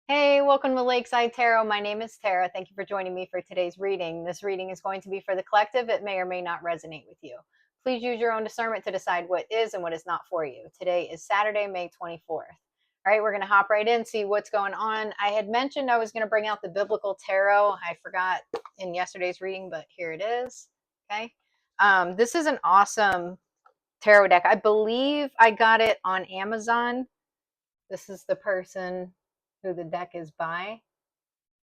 Hey, welcome to Lakeside Tarot. My name is Tara. Thank you for joining me for today's reading. This reading is going to be for the collective. It may or may not resonate with you. Please use your own discernment to decide what is and what is not for you. Today is Saturday, May 24th. All right, we're going to hop right in, see what's going on. I had mentioned I was going to bring out the biblical tarot. I forgot in yesterday's reading, but here it is. Okay. This is an awesome tarot deck. I believe I got it on Amazon. This is the person who the deck is by.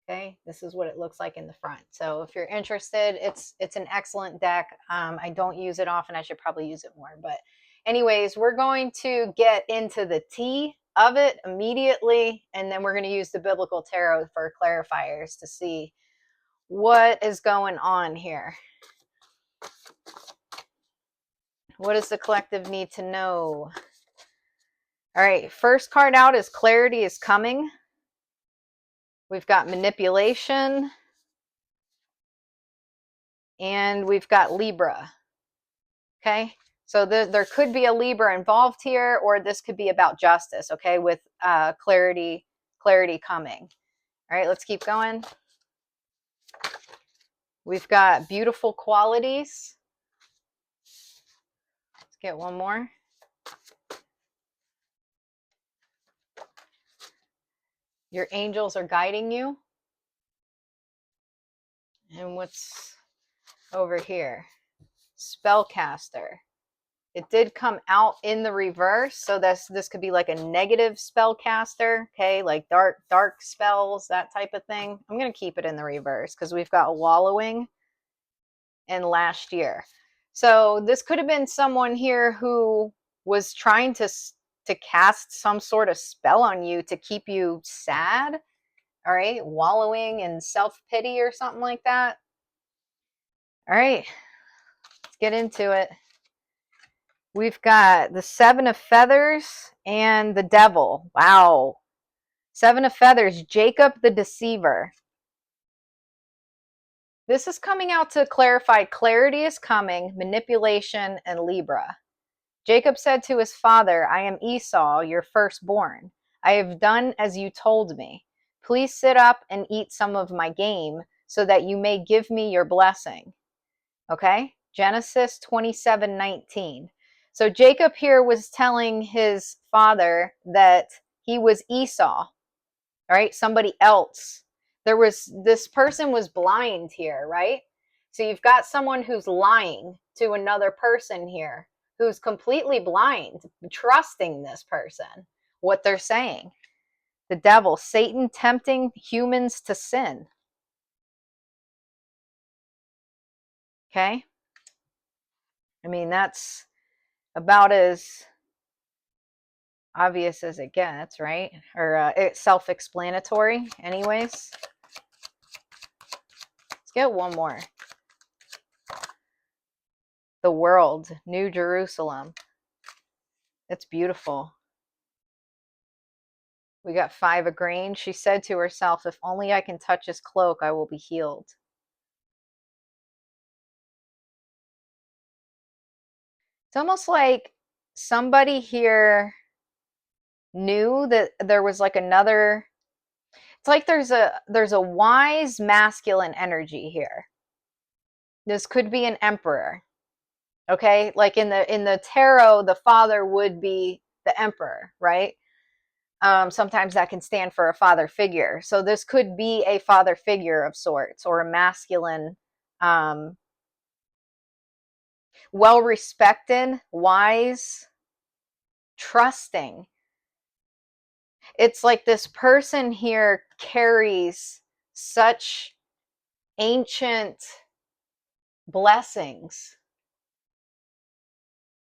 Okay, this is what it looks like in the front. So if you're interested, it's an excellent deck. I don't use it often. I should probably use it more. But anyways, we're going to get into the tea of it immediately, and then we're going to use the biblical tarot for clarifiers to see what is going on here. What does the collective need to know? All right, first card out is clarity is coming. We've got manipulation. And we've got Libra. Okay, so there could be a Libra involved here, or this could be about justice. Okay, with clarity coming. All right, let's keep going. We've got beautiful qualities. Let's get one more. Your angels are guiding you. And what's over here? Spellcaster. It did come out in the reverse, so this could be like a negative spellcaster, okay, like dark spells, that type of thing. I'm going to keep it in the reverse because we've got wallowing and last year. So this could have been someone here who was trying to cast some sort of spell on you to keep you sad, all right, wallowing in self-pity or something like that. All right, let's get into it. We've got the Seven of Feathers and the Devil. Wow. Seven of Feathers, Jacob the Deceiver. This is coming out to clarify clarity is coming, manipulation, and Libra. Jacob said to his father, I am Esau, your firstborn. I have done as you told me. Please sit up and eat some of my game so that you may give me your blessing. Okay? Genesis 27:19. So Jacob here was telling his father that he was Esau, all right? Somebody else. This person was blind here, right? So you've got someone who's lying to another person here, who's completely blind, trusting this person, what they're saying. The devil, Satan tempting humans to sin. Okay? I mean, that's about as obvious as it gets, right? Or it's self-explanatory anyways. Let's get one more. The world, New Jerusalem. It's beautiful. We got 5 of grain. She said to herself, if only I can touch his cloak, I will be healed. It's almost like somebody here knew that there was like another, it's like there's a wise masculine energy here. This could be an emperor. Okay, like in the tarot, the father would be the emperor, right? Sometimes that can stand for a father figure. So this could be a father figure of sorts, or a masculine, well respected, wise, trusting. It's like this person here carries such ancient blessings,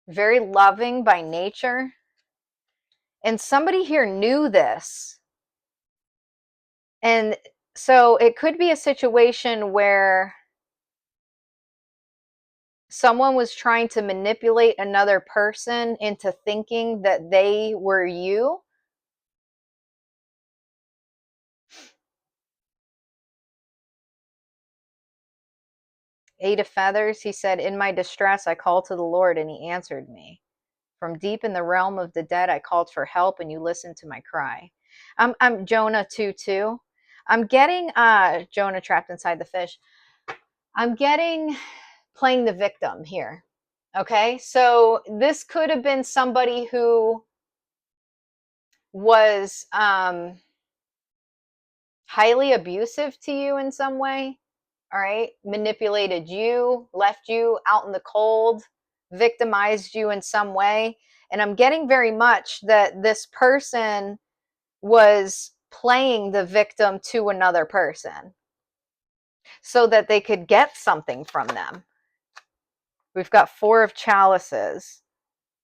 very loving by nature. And somebody here knew this. And so it could be a situation where someone was trying to manipulate another person into thinking that they were you. Eight of Feathers, he said, in my distress, I called to the Lord and he answered me. From deep in the realm of the dead, I called for help and you listened to my cry. I'm Jonah 2:2. I'm getting Jonah trapped inside the fish. I'm getting playing the victim here. Okay? So this could have been somebody who was highly abusive to you in some way. All right? Manipulated you, left you out in the cold, victimized you in some way. And I'm getting very much that this person was playing the victim to another person so that they could get something from them. We've got 4 of chalices.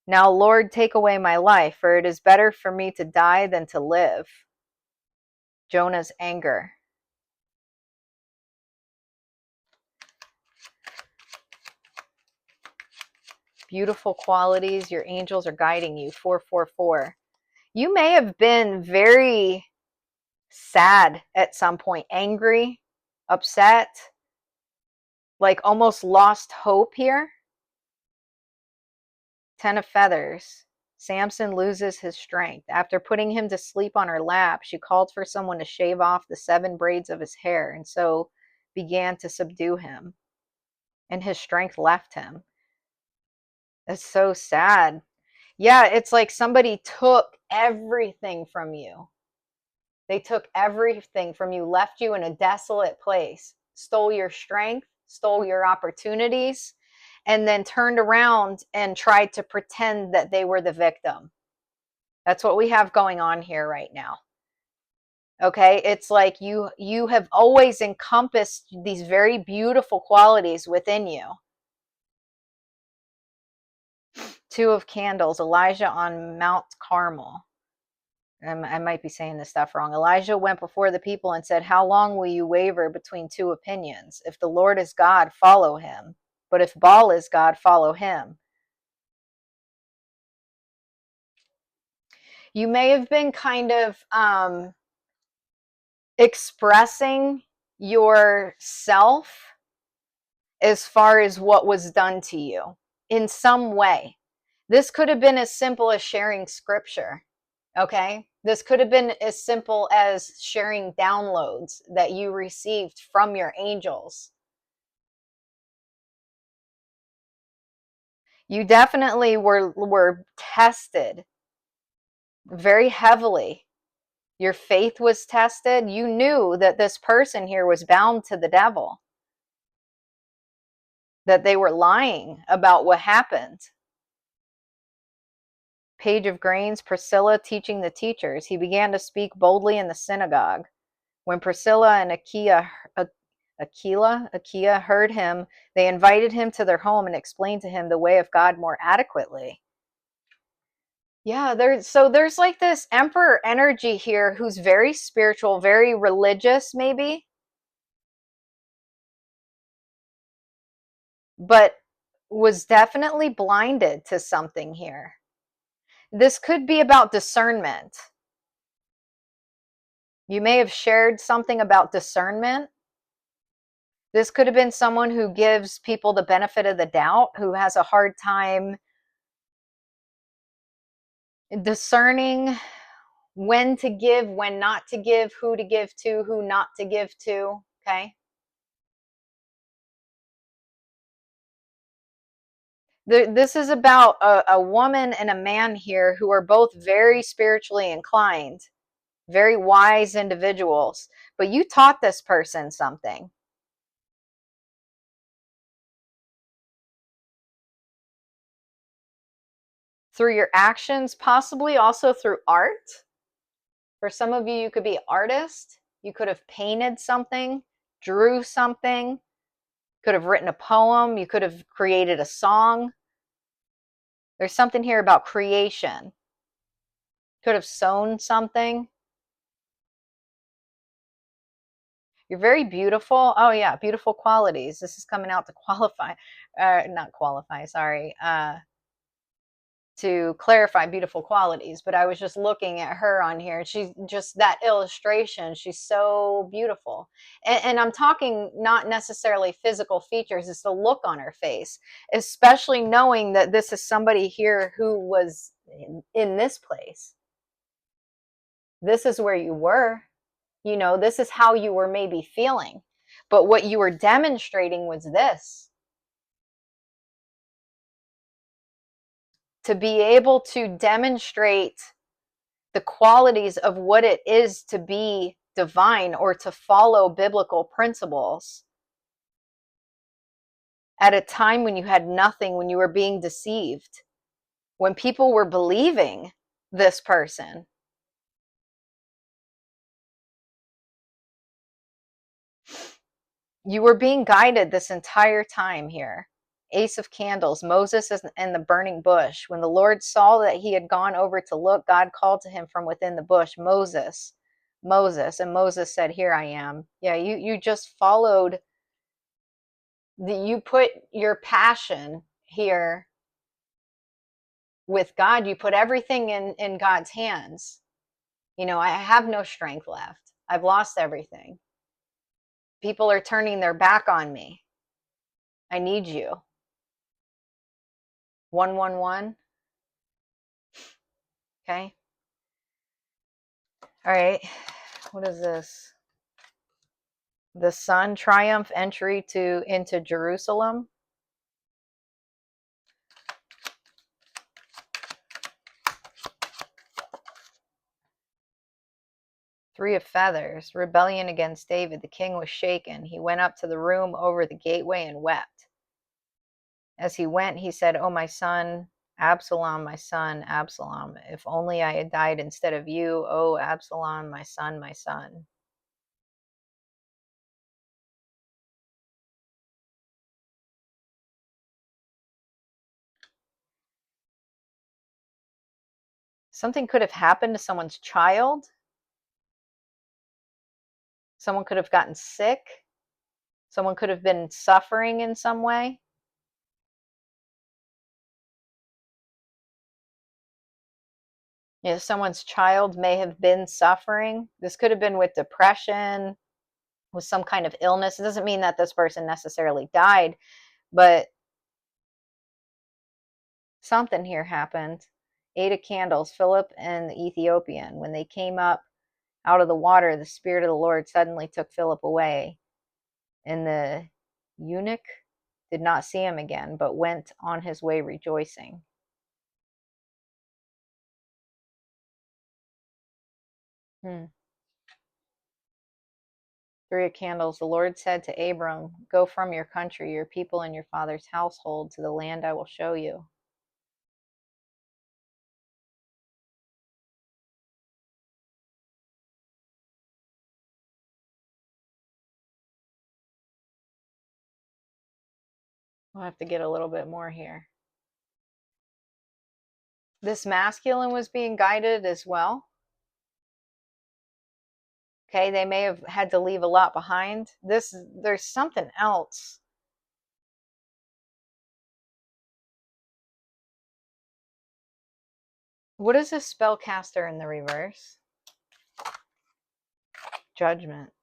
Now, Lord, take away my life, for it is better for me to die than to live. Jonah's anger. Beautiful qualities. Your angels are guiding you. 444. You may have been very sad at some point, angry, upset, like almost lost hope here. 10 of feathers. Samson loses his strength. After putting him to sleep on her lap, she called for someone to shave off the 7 braids of his hair, and so began to subdue him, and his strength left him. That's so sad. Yeah, it's like somebody took everything from you. They took everything from you, left you in a desolate place, stole your strength, stole your opportunities, and then turned around and tried to pretend that they were the victim. That's what we have going on here right now. Okay, it's like you have always encompassed these very beautiful qualities within you. 2 of candles, Elijah on Mount Carmel. I might be saying this stuff wrong. Elijah went before the people and said, "How long will you waver between 2 opinions? If the Lord is God, follow him. But if Baal is God, follow him." You may have been kind of expressing yourself as far as what was done to you in some way. This could have been as simple as sharing scripture. Okay. This could have been as simple as sharing downloads that you received from your angels. You definitely were tested very heavily. Your faith was tested. You knew that this person here was bound to the devil, that they were lying about what happened. Page of Grains, Priscilla teaching the teachers. He began to speak boldly in the synagogue. When Priscilla and Aquila heard him, they invited him to their home and explained to him the way of God more adequately. Yeah, there's like this emperor energy here who's very spiritual, very religious maybe, but was definitely blinded to something here. This could be about discernment. You may have shared something about discernment. This could have been someone who gives people the benefit of the doubt, who has a hard time discerning when to give, when not to give, who to give to, who not to give to. Okay. This is about a woman and a man here who are both very spiritually inclined, very wise individuals, but you taught this person something. Through your actions, possibly also through art. For some of you, you could be an artist. You could have painted something, drew something, could have written a poem. You could have created a song. There's something here about creation. Could have sewn something. You're very beautiful. Oh yeah, beautiful qualities. This is coming out to qualify, not qualify, sorry, to clarify beautiful qualities. But I was just looking at her on here. She's just that illustration. She's so beautiful. And I'm talking not necessarily physical features, it's the look on her face, especially knowing that this is somebody here who was in this place. This is where you were. This is how you were maybe feeling. But what you were demonstrating was this: to be able to demonstrate the qualities of what it is to be divine or to follow biblical principles at a time when you had nothing, when you were being deceived, when people were believing this person. You were being guided this entire time here. Ace of Candles, Moses in the burning bush. When the Lord saw that he had gone over to look, God called to him from within the bush, Moses, Moses. And Moses said, here I am. Yeah, you just followed, you put your passion here with God. You put everything in God's hands. I have no strength left. I've lost everything. People are turning their back on me. I need you. 111. Okay. All right. What is this? The Sun triumph entry into Jerusalem. Three of Feathers, rebellion against David. The king was shaken. He went up to the room over the gateway and wept. As he went, he said, "Oh, my son, Absalom, my son, Absalom, if only I had died instead of you. Oh, Absalom, my son, my son." Something could have happened to someone's child. Someone could have gotten sick. Someone could have been suffering in some way. Someone's child may have been suffering. This could have been with depression, with some kind of illness. It doesn't mean that this person necessarily died, but something here happened. 8 of Candles, Philip and the Ethiopian. When they came up out of the water, the Spirit of the Lord suddenly took Philip away, and the eunuch did not see him again, but went on his way rejoicing. Hmm. 3 of Candles, the Lord said to Abram, "Go from your country, your people, and your father's household to the land I will show you." We'll have to get a little bit more here. This masculine was being guided as well. Okay, they may have had to leave a lot behind. There's something else. What is this spellcaster in the reverse? Judgment.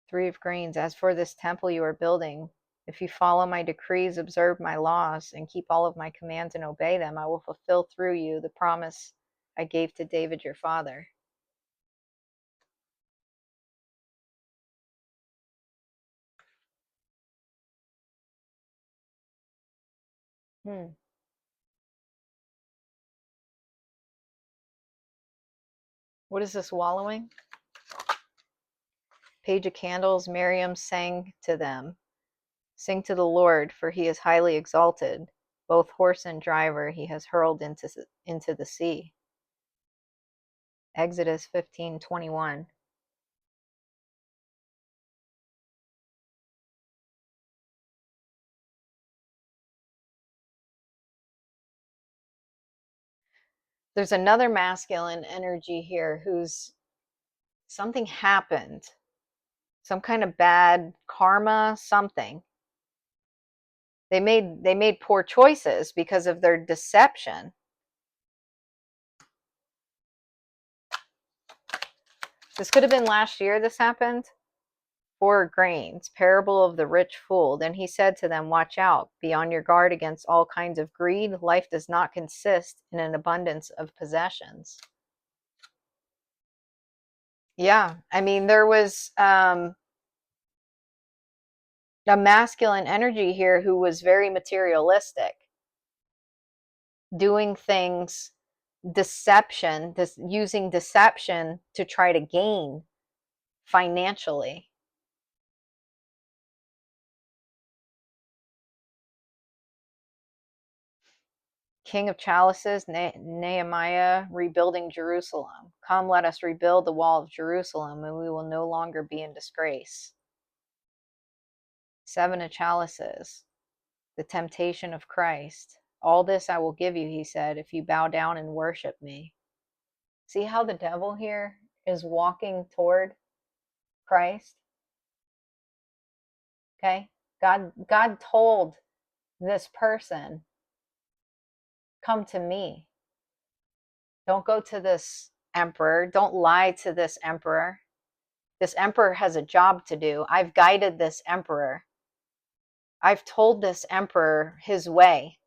3 of Greens. As for this temple you are building, if you follow my decrees, observe my laws, and keep all of my commands and obey them, I will fulfill through you the promise I gave to David your father. What is this wallowing? Page of Candles, Miriam sang to them. Sing to the Lord, for he is highly exalted. Both horse and driver he has hurled into the sea. Exodus 15:21. There's another masculine energy here who's something happened. Some kind of bad karma, something. They made poor choices because of their deception. This could have been last year this happened. 4 grains, parable of the rich fool. Then he said to them, watch out, be on your guard against all kinds of greed. Life does not consist in an abundance of possessions. Yeah, I mean, there was a masculine energy here who was very materialistic, doing things, using deception to try to gain financially. King of Chalices, Nehemiah, rebuilding Jerusalem. Come, let us rebuild the wall of Jerusalem, and we will no longer be in disgrace. Seven of Chalices, the temptation of Christ. All this I will give you, he said, if you bow down and worship me. See how the devil here is walking toward Christ? Okay? God told this person, come to me. Don't go to this emperor. Don't lie to this emperor. This emperor has a job to do. I've guided this emperor. I've told this emperor his way.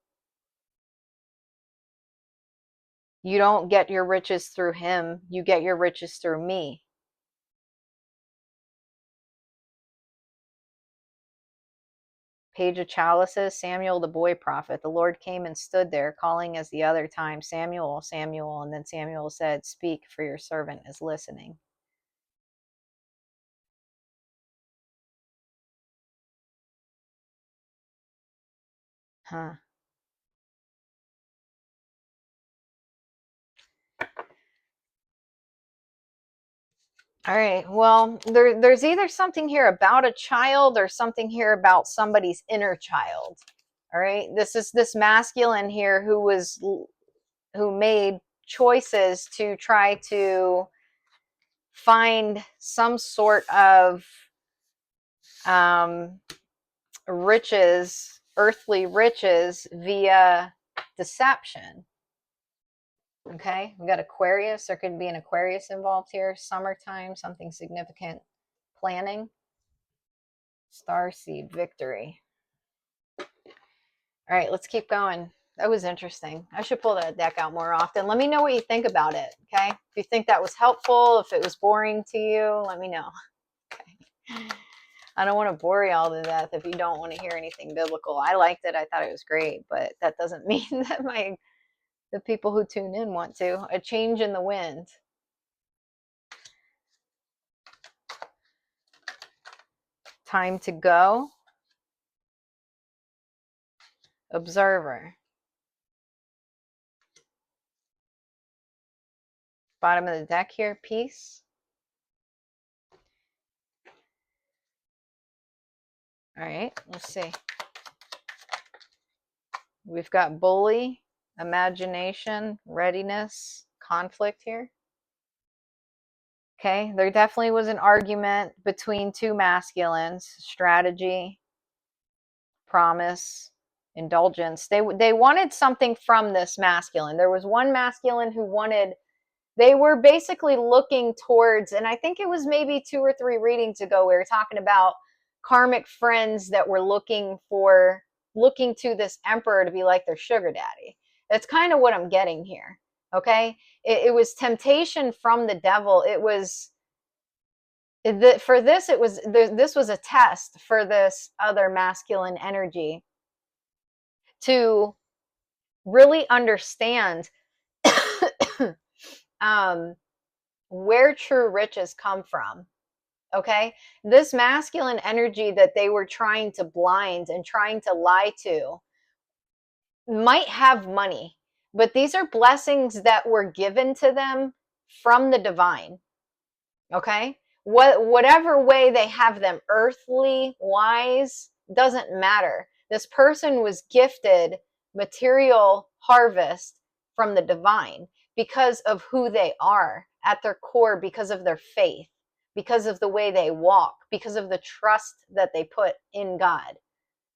You don't get your riches through him. You get your riches through me. Page of Chalices, Samuel the boy prophet. The Lord came and stood there, calling as the other time, Samuel, Samuel. And then Samuel said, speak, for your servant is listening. Huh. All right. Well, there's either something here about a child or something here about somebody's inner child. All right. This is this masculine here who made choices to try to find some sort of riches, earthly riches via deception. Okay, we got Aquarius. There could be an Aquarius involved here. Summertime, something significant. Planning. Starseed, victory. All right, let's keep going. That was interesting. I should pull that deck out more often. Let me know what you think about it, okay? If you think that was helpful, if it was boring to you, let me know. Okay. I don't want to bore you all to death if you don't want to hear anything biblical. I liked it. I thought it was great, but that doesn't mean that the people who tune in want to. A change in the wind. Time to go. Observer. Bottom of the deck here, peace. All right, let's see. We've got bully, imagination, readiness, conflict here. Okay, there definitely was an argument between two masculines, strategy, promise, indulgence. They wanted something from this masculine. There was one masculine who wanted, they were basically looking towards, and I think it was maybe 2 or 3 readings ago, we were talking about karmic friends that were looking to this emperor to be like their sugar daddy. That's kind of what I'm getting here. Okay, it was temptation from the devil. It was for this. It was this was a test for this other masculine energy to really understand where true riches come from. Okay, this masculine energy that they were trying to blind and trying to lie to might have money, but these are blessings that were given to them from the divine. Okay, whatever way they have them, earthly wise, doesn't matter. This person was gifted material harvest from the divine because of who they are at their core, because of their faith, because of the way they walk, because of the trust that they put in God.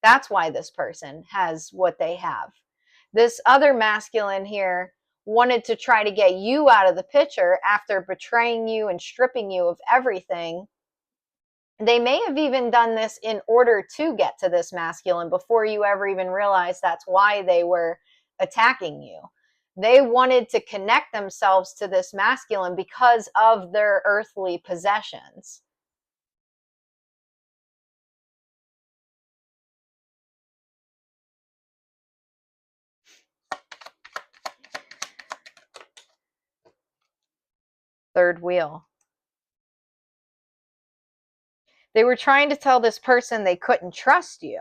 That's why this person has what they have. This other masculine here wanted to try to get you out of the picture after betraying you and stripping you of everything They may have even done this in order to get to this masculine before you ever even realized that's why they were attacking you. They wanted to connect themselves to this masculine because of their earthly possessions. Third wheel. They were trying to tell this person they couldn't trust you,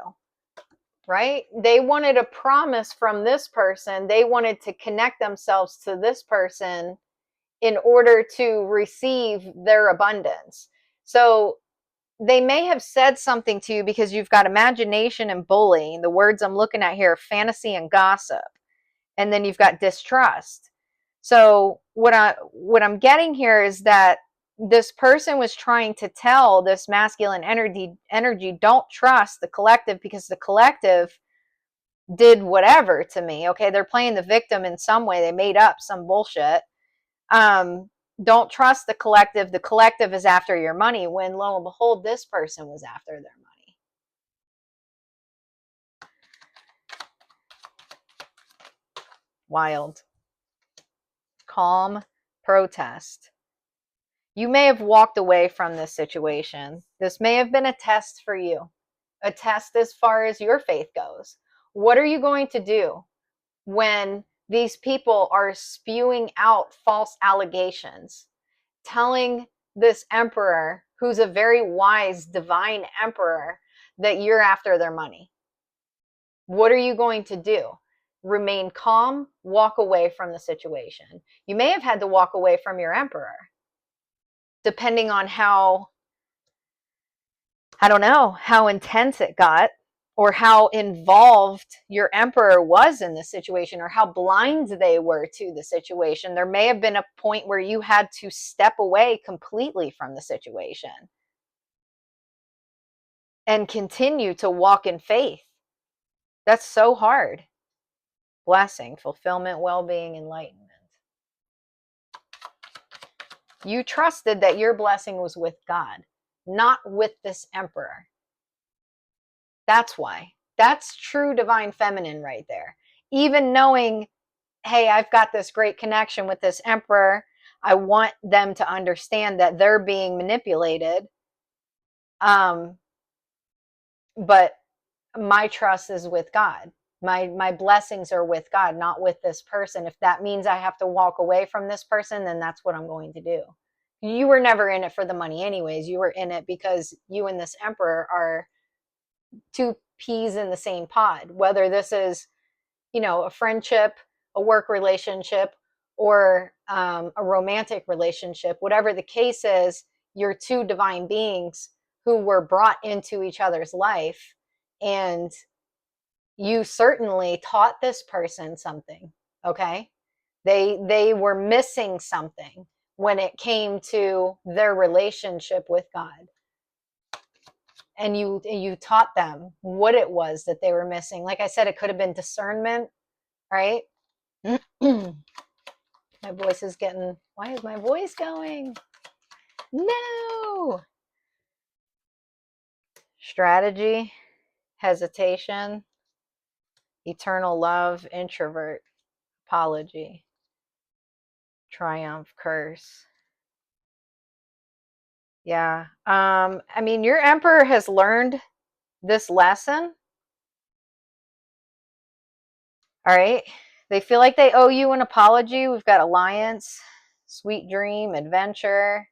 right? They wanted a promise from this person. They wanted to connect themselves to this person in order to receive their abundance. So they may have said something to you because you've got imagination and bullying. The words I'm looking at here are fantasy and gossip. And then you've got distrust. So what I'm getting here is that this person was trying to tell this masculine energy don't trust the collective because the collective did whatever to me. Okay, they're playing the victim in some way. They made up some bullshit. Don't trust the collective. The collective is after your money, when lo and behold, this person was after their money. Wild. Calm protest. You may have walked away from this situation. This may have been a test for you, a test as far as your faith goes. What are you going to do when these people are spewing out false allegations, telling this emperor, who's a very wise, divine emperor, that you're after their money? What are you going to do? Remain calm, walk away from the situation. You may have had to walk away from your emperor, depending on how, I don't know, how intense it got, or how involved your emperor was in the situation, or how blind they were to the situation. There may have been a point where you had to step away completely from the situation and continue to walk in faith. That's so hard. Blessing, fulfillment, well-being, enlightenment. You trusted that your blessing was with God, not with this emperor. That's why. That's true divine feminine right there. Even knowing, hey, I've got this great connection with this emperor, I want them to understand that they're being manipulated. But my trust is with God. My blessings are with God, not with this person. If that means I have to walk away from this person, then that's what I'm going to do. You were never in it for the money anyways. You were in it because you and this emperor are two peas in the same pod. Whether this is, a friendship, a work relationship, or a romantic relationship, whatever the case is, you're two divine beings who were brought into each other's life. And you certainly taught this person something. Okay, they were missing something when it came to their relationship with God, and you taught them what it was that they were missing. Like I said, it could have been discernment, right? My voice is getting, why is my voice going? No. Strategy, hesitation, eternal love, introvert, apology, triumph, curse. Yeah. I mean, your emperor has learned this lesson. All right. They feel like they owe you an apology. We've got alliance, sweet dream, adventure,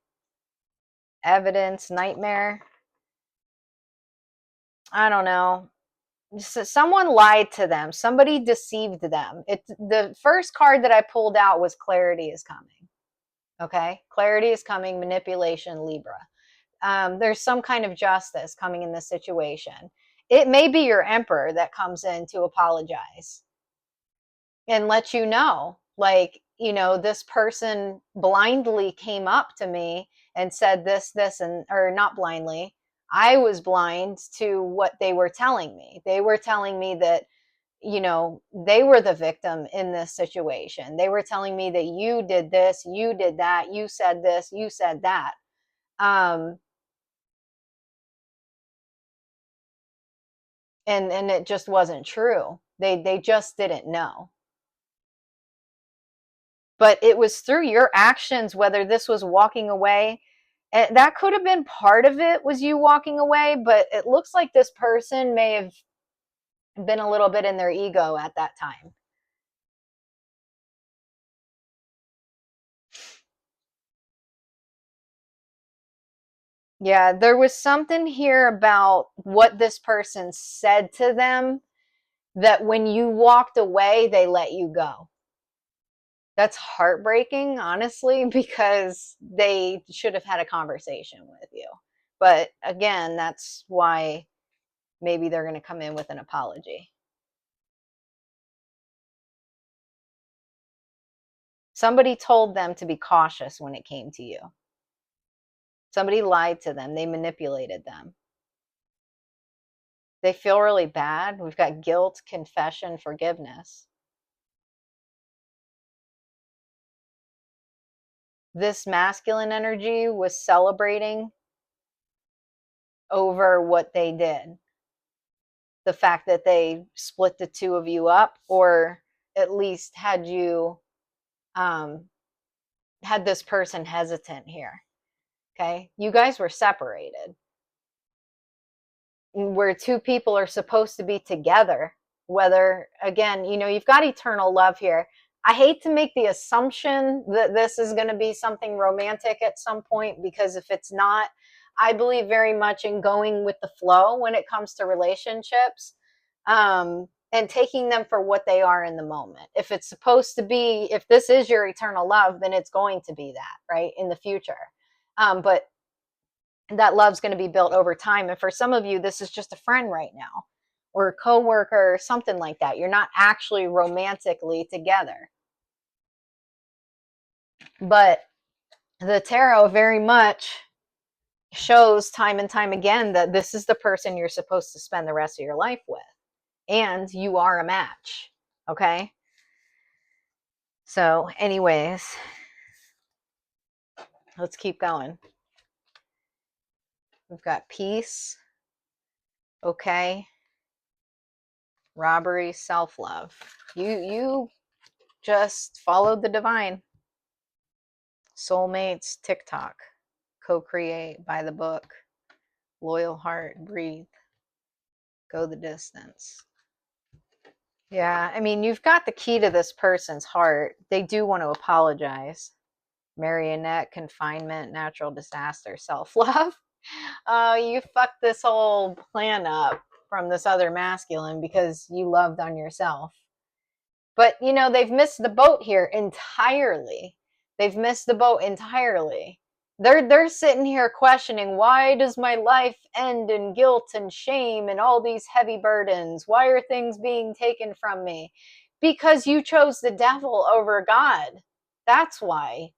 evidence, nightmare. I don't know. Someone lied to them. Somebody deceived them. The first card that I pulled out was clarity is coming. Okay. Clarity is coming, manipulation, Libra. There's some kind of justice coming in this situation. It may be your emperor that comes in to apologize and let you know, like, this person blindly came up to me and said this, and, or not blindly. I was blind to what they were telling me. They were telling me that, they were the victim in this situation. They were telling me that you did this, you did that, you said this, you said that. and it just wasn't true. They just didn't know. But it was through your actions, whether this was walking away, and that could have been part of it, was you walking away, but it looks like this person may have been a little bit in their ego at that time. Yeah, there was something here about what this person said to them that when you walked away, they let you go. That's heartbreaking, honestly, because they should have had a conversation with you. But again, that's why maybe they're going to come in with an apology. Somebody told them to be cautious when it came to you. Somebody lied to them, they manipulated them. They feel really bad. We've got guilt, confession, forgiveness. This masculine energy was celebrating over what they did. The fact that they split the two of you up, or at least had you um, had this person hesitant here. Okay, you guys were separated, where two people are supposed to be together. Whether, again, you've got eternal love here. I hate to make the assumption that this is going to be something romantic at some point, because if it's not, I believe very much in going with the flow when it comes to relationships, and taking them for what they are in the moment. If it's supposed to be, if this is your eternal love, then it's going to be that, right, in the future. But that love's going to be built over time. And for some of you, this is just a friend right now, or a coworker, or something like that. You're not actually romantically together. But the tarot very much shows time and time again that this is the person you're supposed to spend the rest of your life with. And you are a match. Okay? So, anyways, let's keep going. We've got peace, okay, robbery, self-love. You just followed the divine. Soulmates, TikTok, co-create, by the book, loyal heart, breathe, go the distance. Yeah, I mean, you've got the key to this person's heart. They do want to apologize. Marionette, confinement, natural disaster, self-love. You fucked this whole plan up from this other masculine because you loved on yourself. But, they've missed the boat here entirely. They've missed the boat entirely. They're sitting here questioning, why does my life end in guilt and shame and all these heavy burdens? Why are things being taken from me? Because you chose the devil over God. That's why.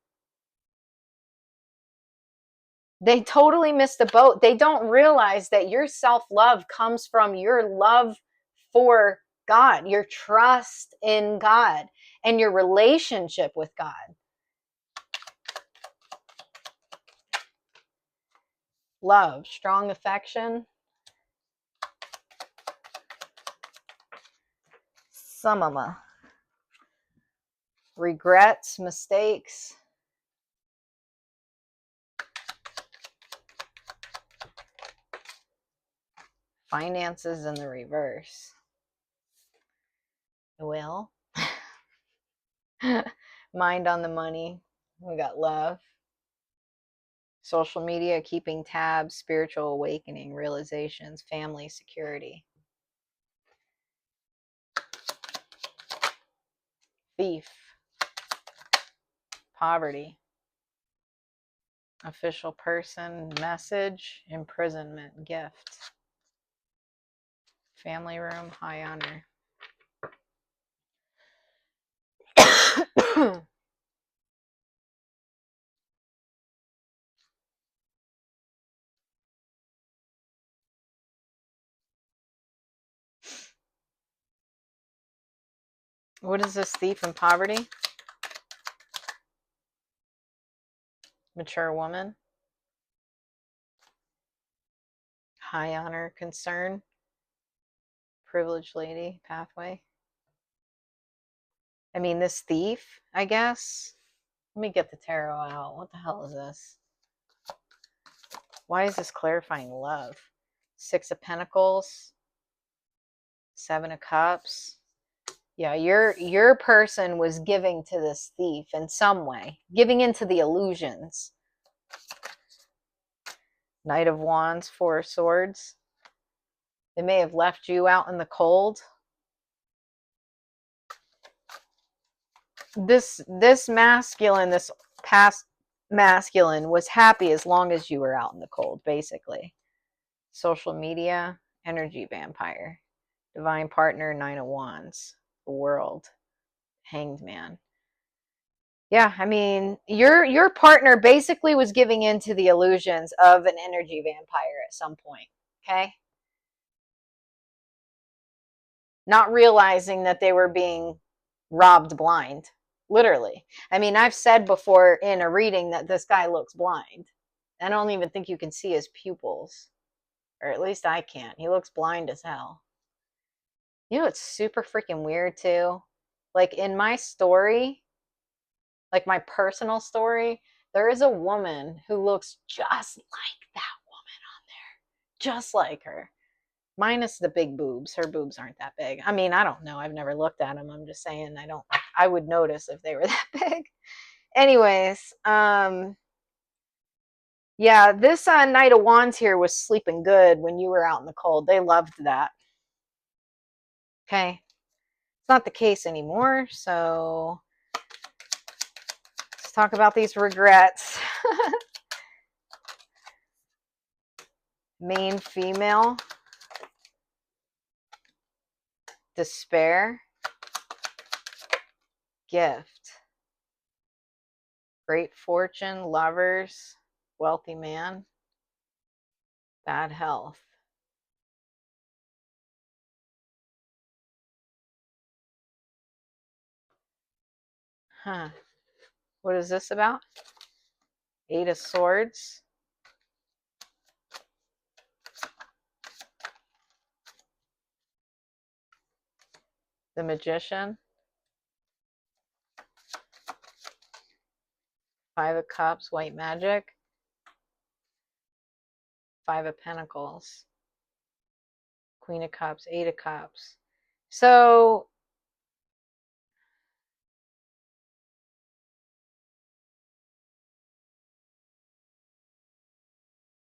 They totally missed the boat. They don't realize that your self-love comes from your love for God, your trust in God, and your relationship with God. Love, strong affection. Some of them. Regrets, mistakes. Finances in the reverse. Will. Mind on the money. We got love. Social media, keeping tabs, spiritual awakening, realizations, family, security. Thief. Poverty. Official person, message, imprisonment, gift. Family room, high honor. What is this thief and poverty? Mature woman. High honor, concern. Privileged lady, pathway. I mean, this thief, I guess. Let me get the tarot out. What the hell is this? Why is this clarifying love? Six of Pentacles, Seven of Cups. Yeah, your person was giving to this thief in some way, giving into the illusions. Knight of Wands, Four of Swords. They may have left you out in the cold. This masculine, this past masculine was happy as long as you were out in the cold, basically. Social media, energy vampire, divine partner, Nine of Wands, the world, Hanged Man. Yeah, I mean, your partner basically was giving in to the illusions of an energy vampire at some point, okay? Not realizing that they were being robbed blind, literally. I mean, I've said before in a reading that this guy looks blind. I don't even think you can see his pupils, or at least I can't. He looks blind as hell. You know, it's super freaking weird too. Like in my story, like my personal story, there is a woman who looks just like that woman on there. Just like her. Minus the big boobs. Her boobs aren't that big. I mean, I don't know. I've never looked at them. I'm just saying I would notice if they were that big. Anyways, yeah, this Knight of Wands here was sleeping good when you were out in the cold. They loved that. Okay. It's not the case anymore, so let's talk about these regrets. Main female. Despair. Gift. Great fortune. Lovers. Wealthy man. Bad health. Huh. What is this about? Eight of Swords. The Magician. Five of Cups, White Magic. Five of Pentacles. Queen of Cups, Eight of Cups. So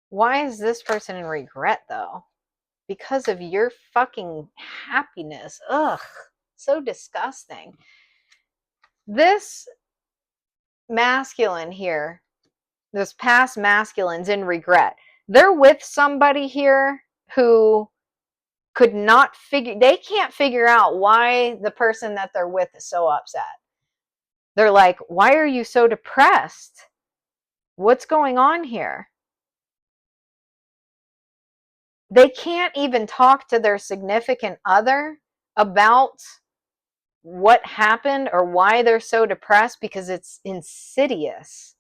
why is this person in regret though? Because of your fucking happiness. Ugh, so disgusting. This masculine here, this past masculine's in regret. They're with somebody here who could not figure, they can't figure out why the person that they're with is so upset. They're like, why are you so depressed? What's going on here? They can't even talk to their significant other about what happened or why they're so depressed because it's insidious.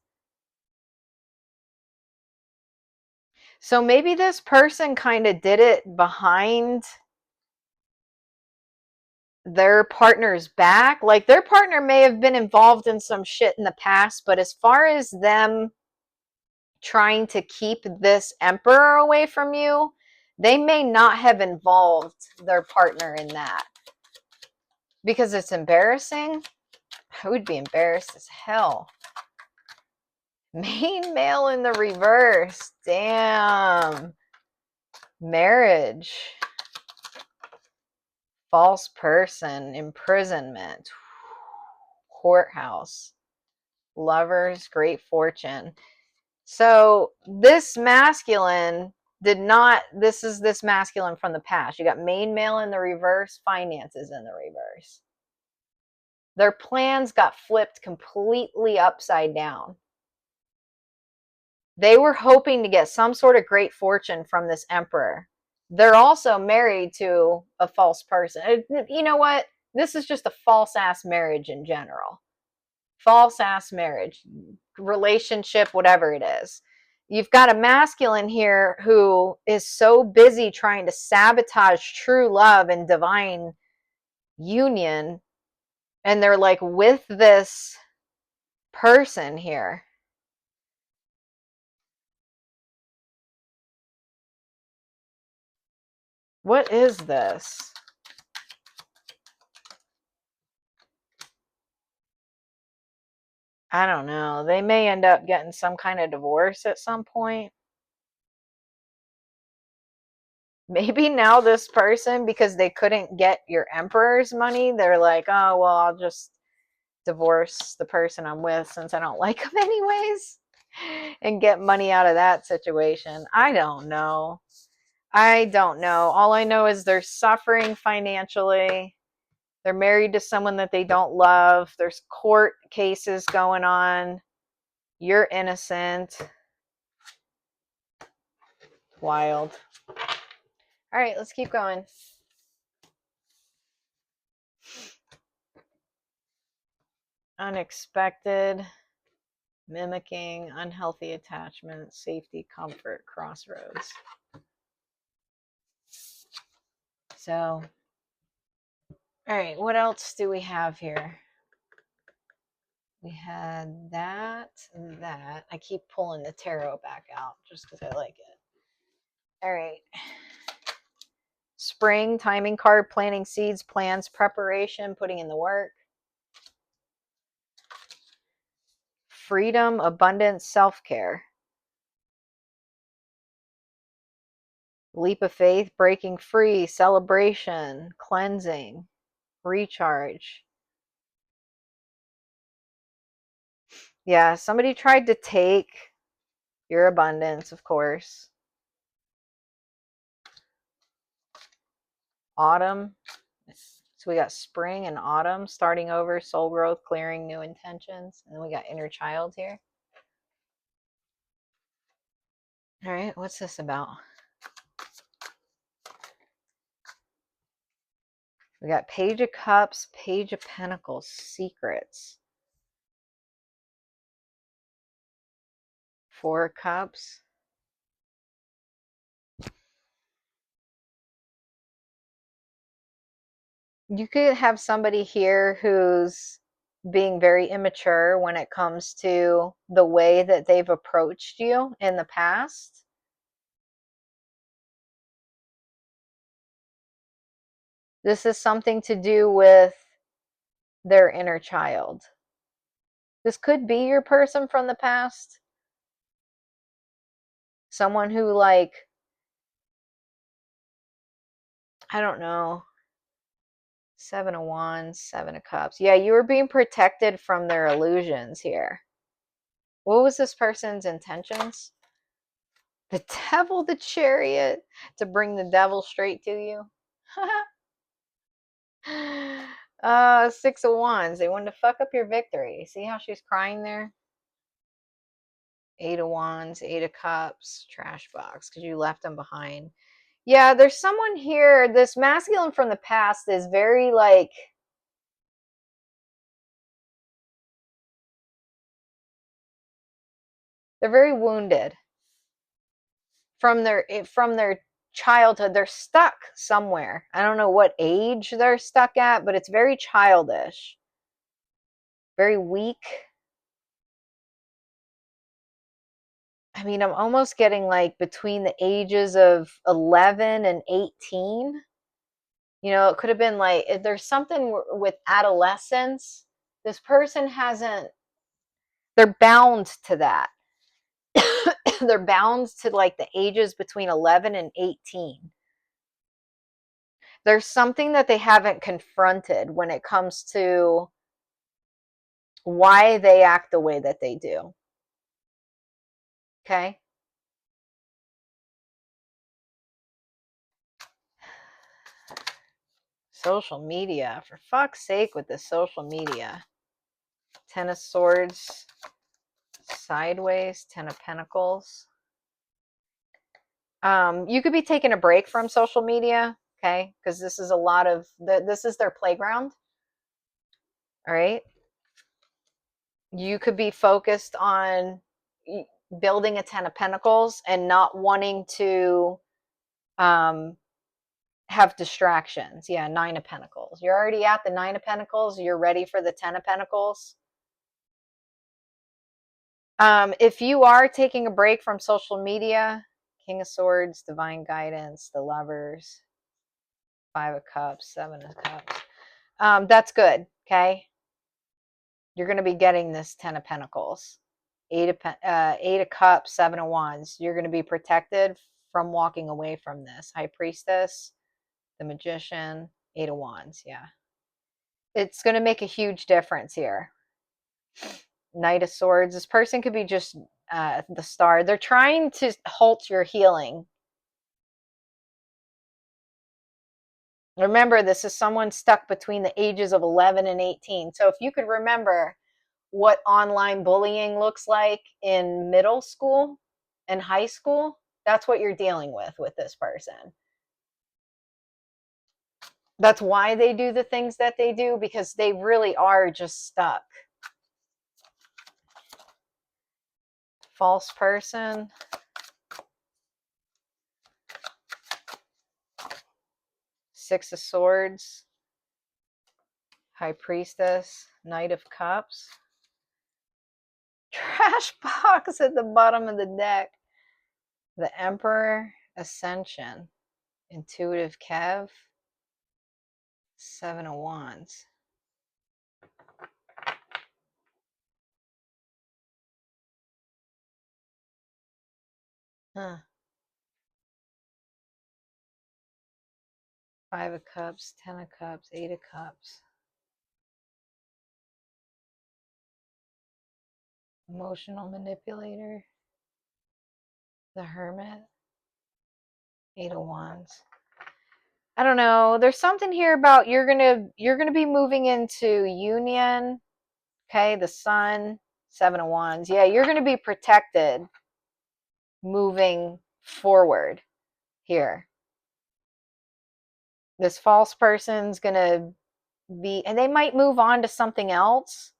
So maybe this person kind of did it behind their partner's back. Like their partner may have been involved in some shit in the past, but as far as them trying to keep this emperor away from you, they may not have involved their partner in that. Because it's embarrassing. I would be embarrassed as hell. Main male in the reverse. Damn. Marriage. False person. Imprisonment. Courthouse. Lovers. Great fortune. So this masculine did not, this is this masculine from the past. You got main male in the reverse, finances in the reverse. Their plans got flipped completely upside down. They were hoping to get some sort of great fortune from this emperor. They're also married to a false person. You know what? This is just a false ass marriage in general. False ass marriage, relationship, whatever it is. You've got a masculine here who is so busy trying to sabotage true love and divine union. And they're like with this person here. What is this? I don't know. They may end up getting some kind of divorce at some point. Maybe now this person, because they couldn't get your emperor's money, they're like, oh, well, I'll just divorce the person I'm with since I don't like them anyways and get money out of that situation. I don't know. All I know is they're suffering financially. They're married to someone that they don't love. There's court cases going on. You're innocent. Wild. All right, let's keep going. Unexpected, mimicking, unhealthy attachment, safety, comfort, crossroads. So, all right, what else do we have here? We had that and that. I keep pulling the tarot back out just because I like it. All right. Spring, timing card, planting seeds, plans, preparation, putting in the work. Freedom, abundance, self-care. Leap of faith, breaking free, celebration, cleansing, recharge. Yeah, somebody tried to take your abundance, of course. Autumn. So we got spring and autumn, starting over, soul growth, clearing, new intentions. And then we got inner child here. All right, what's this about? We got Page of Cups, Page of Pentacles, secrets. Four of Cups. You could have somebody here who's being very immature when it comes to the way that they've approached you in the past. This is something to do with their inner child. This could be your person from the past. Someone who, like, I don't know. Seven of Wands, Seven of Cups. Yeah, you were being protected from their illusions here. What was this person's intentions? The devil, the chariot, to bring the devil straight to you. Six of Wands. They wanted to fuck up your victory. See how she's crying there? Eight of Wands, Eight of Cups, trash box, because you left them behind. Yeah, there's someone here. This masculine from the past is very, like, they're very wounded from their childhood. They're stuck somewhere. I don't know what age they're stuck at, but it's very childish, very weak. I mean, I'm almost getting like between the ages of 11 and 18. You know, it could have been like, if there's something with adolescence, this person hasn't, they're bound to that. They're bound to like the ages between 11 and 18. There's something that they haven't confronted when it comes to why they act the way that they do. Okay? Social media. For fuck's sake with the social media. Ten of Swords. Sideways. Ten of Pentacles. You could be taking a break from social media. Okay? Because this is a lot of, this is their playground. All right? You could be focused on building a 10 of Pentacles and not wanting to have distractions. Yeah, 9 of Pentacles. You're already at the 9 of Pentacles. You're ready for the 10 of Pentacles. If you are taking a break from social media, King of Swords, Divine Guidance, the Lovers, 5 of Cups, 7 of Cups. That's good, okay? You're going to be getting this 10 of Pentacles. 8 of Cups, 7 of Wands. You're going to be protected from walking away from this. High Priestess, the Magician, 8 of Wands, yeah. It's going to make a huge difference here. Knight of Swords. This person could be just the Star. They're trying to halt your healing. Remember, this is someone stuck between the ages of 11 and 18. So if you could remember what online bullying looks like in middle school and high school, that's what you're dealing with this person. That's why they do the things that they do, because they really are just stuck. False person. Six of Swords. High Priestess. Knight of Cups. Trash box at the bottom of the deck. The Emperor. Ascension. Intuitive Kev. 7 of Wands. Huh. 5 of Cups, 10 of Cups, 8 of Cups. Emotional manipulator. The Hermit. 8 of Wands. I don't know. There's something here about you're gonna be moving into union. Okay, the Sun, 7 of Wands. Yeah, you're gonna be protected moving forward here. This false person's gonna be, and they might move on to something else.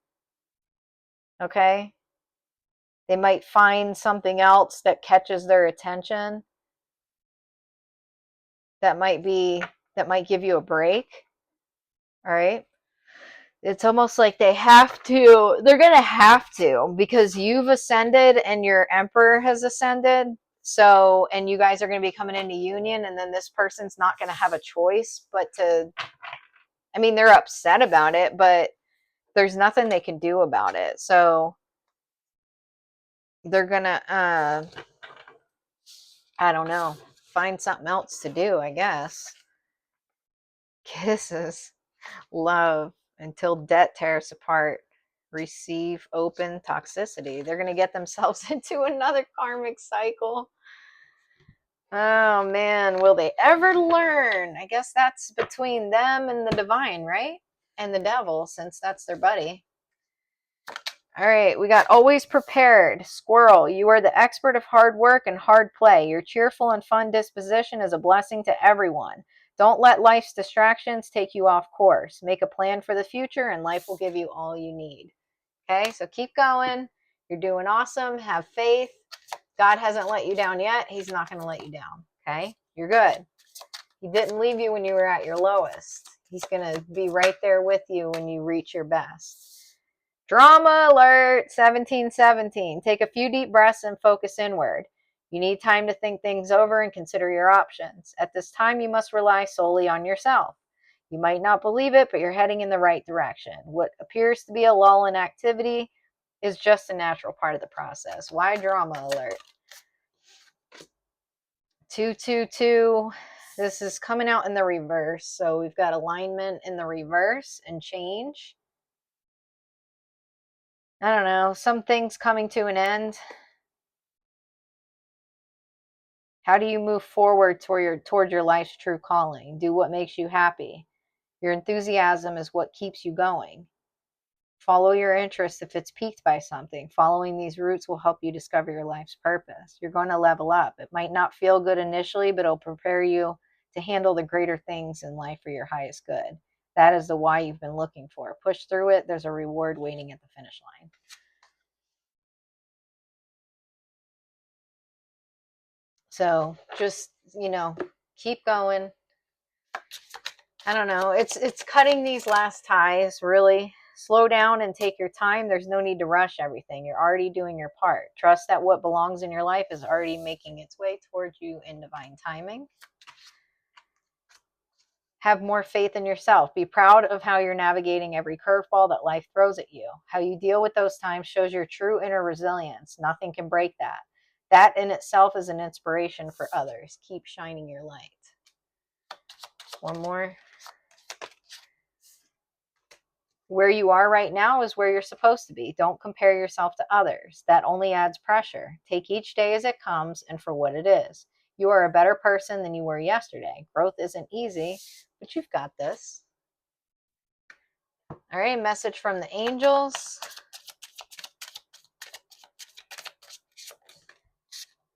Okay, they might find something else that catches their attention. That might give you a break. All right. It's almost like they're going to have to, because you've ascended and your emperor has ascended. So, and you guys are going to be coming into union, and then this person's not going to have a choice but to, I mean, they're upset about it, but there's nothing they can do about it. So they're going to, I don't know, find something else to do, I guess. Kisses. Love. Until debt tears apart. Receive, open, toxicity. They're going to get themselves into another karmic cycle. Oh man, will they ever learn? I guess that's between them and the divine, right? And the devil, since that's their buddy. All right, we got always prepared. Squirrel, you are the expert of hard work and hard play. Your cheerful and fun disposition is a blessing to everyone. Don't let life's distractions take you off course. Make a plan for the future, and life will give you all you need. Okay, so keep going. You're doing awesome. Have faith. God hasn't let you down yet. He's not going to let you down. Okay, you're good. He didn't leave you when you were at your lowest. He's going to be right there with you when you reach your best. Drama alert, 1717. Take a few deep breaths and focus inward. You need time to think things over and consider your options. At this time, you must rely solely on yourself. You might not believe it, but you're heading in the right direction. What appears to be a lull in activity is just a natural part of the process. Why drama alert? 222. This is coming out in the reverse. So we've got alignment in the reverse and change. I don't know, some things coming to an end. How do you move forward toward your life's true calling? Do what makes you happy. Your enthusiasm is what keeps you going. Follow your interest if it's piqued by something. Following these routes will help you discover your life's purpose. You're going to level up. It might not feel good initially, but it'll prepare you to handle the greater things in life for your highest good. That is the why you've been looking for. Push through it. There's a reward waiting at the finish line. So just, keep going. I don't know. It's cutting these last ties, really. Slow down and take your time. There's no need to rush everything. You're already doing your part. Trust that what belongs in your life is already making its way towards you in divine timing. Have more faith in yourself. Be proud of how you're navigating every curveball that life throws at you. How you deal with those times shows your true inner resilience. Nothing can break that. That in itself is an inspiration for others. Keep shining your light. One more. Where you are right now is where you're supposed to be. Don't compare yourself to others. That only adds pressure. Take each day as it comes and for what it is. You are a better person than you were yesterday. Growth isn't easy, but you've got this. All right, message from the angels.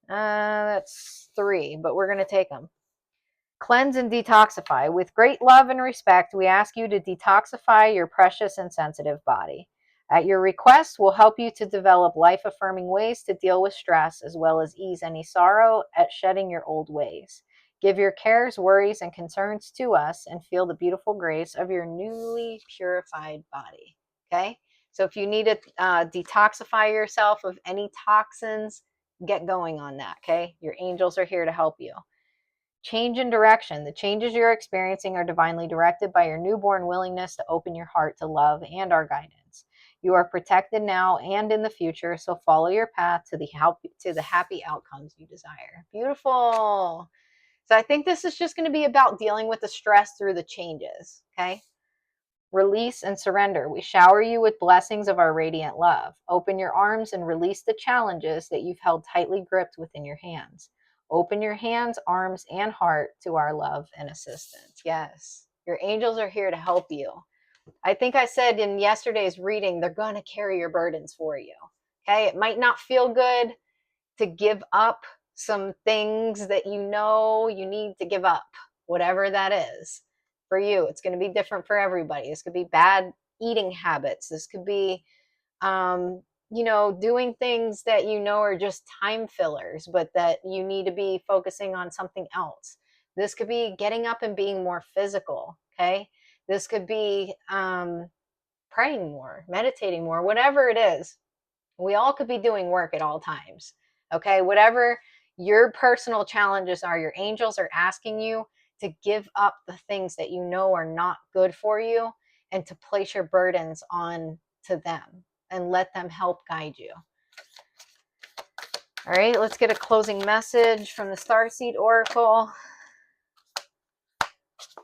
That's 3, but we're going to take them. Cleanse and detoxify. With great love and respect, we ask you to detoxify your precious and sensitive body. At your request, we'll help you to develop life-affirming ways to deal with stress, as well as ease any sorrow at shedding your old ways. Give your cares, worries, and concerns to us and feel the beautiful grace of your newly purified body. Okay? So if you need to detoxify yourself of any toxins, get going on that. Okay? Your angels are here to help you. Change in direction. The changes you're experiencing are divinely directed by your newborn willingness to open your heart to love and our guidance. You are protected now and in the future, so follow your path to the happy outcomes you desire. Beautiful. So I think this is just going to be about dealing with the stress through the changes, okay? Release and surrender. We shower you with blessings of our radiant love. Open your arms and release the challenges that you've held tightly gripped within your hands. Open your hands, arms, and heart to our love and assistance. Yes, your angels are here to help you. I think I said in yesterday's reading, they're going to carry your burdens for you. Okay, it might not feel good to give up some things that you know you need to give up, whatever that is for you. It's going to be different for everybody. This could be bad eating habits. This could be, doing things that you know are just time fillers, but that you need to be focusing on something else. This could be getting up and being more physical. Okay. This could be praying more, meditating more, whatever it is. We all could be doing work at all times. Okay. Whatever your personal challenges are, your angels are asking you to give up the things that you know are not good for you and to place your burdens on to them and let them help guide you. All right, let's get a closing message from the Starseed Oracle.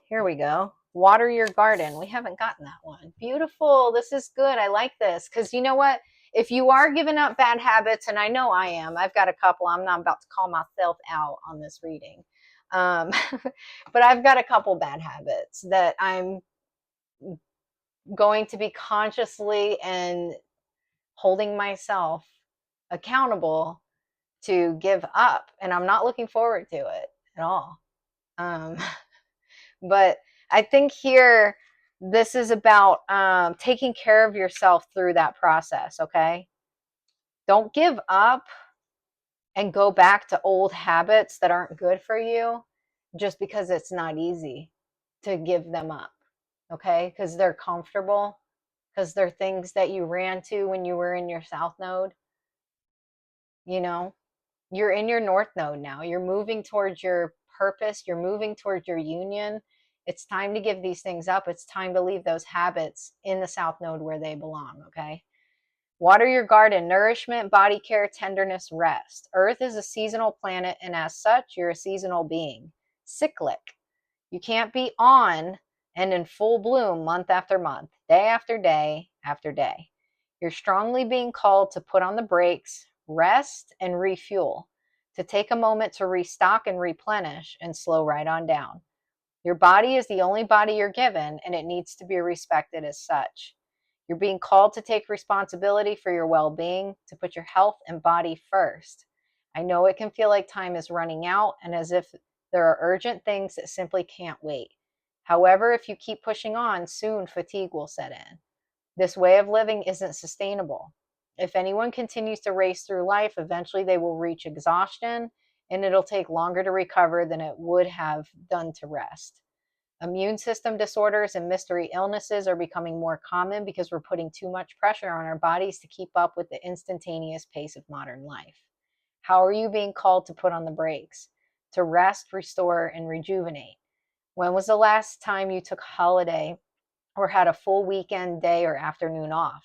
Here we go. Water your garden. We haven't gotten that one. Beautiful. This is good. I like this because you know what? If you are giving up bad habits, and I know I am, I've got a couple. I'm not about to call myself out on this reading. But I've got a couple bad habits that I'm going to be consciously and holding myself accountable to give up. And I'm not looking forward to it at all. But I think here, this is about taking care of yourself through that process, okay? Don't give up and go back to old habits that aren't good for you just because it's not easy to give them up, okay? Because they're comfortable, because they're things that you ran to when you were in your South Node. You're in your North Node now. You're moving towards your purpose. You're moving towards your union. It's time to give these things up. It's time to leave those habits in the South Node where they belong, okay? Water your garden, nourishment, body care, tenderness, rest. Earth is a seasonal planet, and as such, you're a seasonal being. Cyclic. You can't be on and in full bloom month after month, day after day after day. You're strongly being called to put on the brakes, rest, and refuel, to take a moment to restock and replenish and slow right on down. Your body is the only body you're given, and it needs to be respected as such. You're being called to take responsibility for your well-being, to put your health and body first. I know it can feel like time is running out and as if there are urgent things that simply can't wait. However, if you keep pushing on, soon fatigue will set in. This way of living isn't sustainable. If anyone continues to race through life, eventually they will reach exhaustion and it'll take longer to recover than it would have done to rest. Immune system disorders and mystery illnesses are becoming more common because we're putting too much pressure on our bodies to keep up with the instantaneous pace of modern life. How are you being called to put on the brakes? To rest, restore, and rejuvenate. When was the last time you took a holiday or had a full weekend day or afternoon off?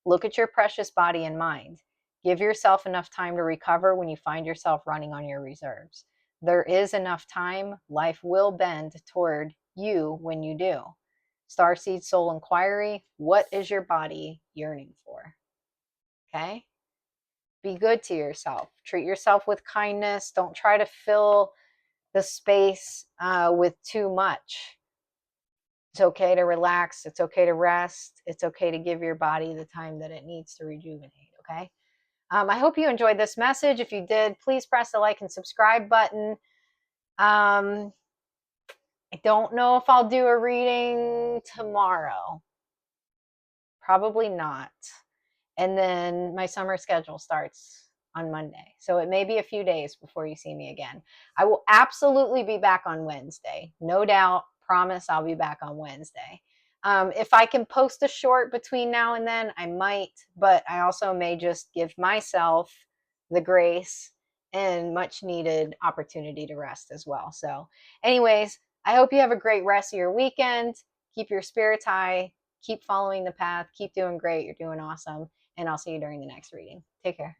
Look at your precious body and mind. Give yourself enough time to recover when you find yourself running on your reserves. There is enough time. Life will bend toward you when you do. Starseed Soul Inquiry, what is your body yearning for? Okay? Be good to yourself. Treat yourself with kindness. Don't try to fill the space with too much. It's okay to relax. It's okay to rest. It's okay to give your body the time that it needs to rejuvenate. Okay? I hope you enjoyed this message. If you did, please press the like and subscribe button. I don't know if I'll do a reading tomorrow. Probably not. And then my summer schedule starts on Monday. So it may be a few days before you see me again. I will absolutely be back on Wednesday. No doubt. Promise I'll be back on Wednesday. If I can post a short between now and then, I might, but I also may just give myself the grace and much needed opportunity to rest as well. So, anyways, I hope you have a great rest of your weekend. Keep your spirits high. Keep following the path. Keep doing great. You're doing awesome. And I'll see you during the next reading. Take care.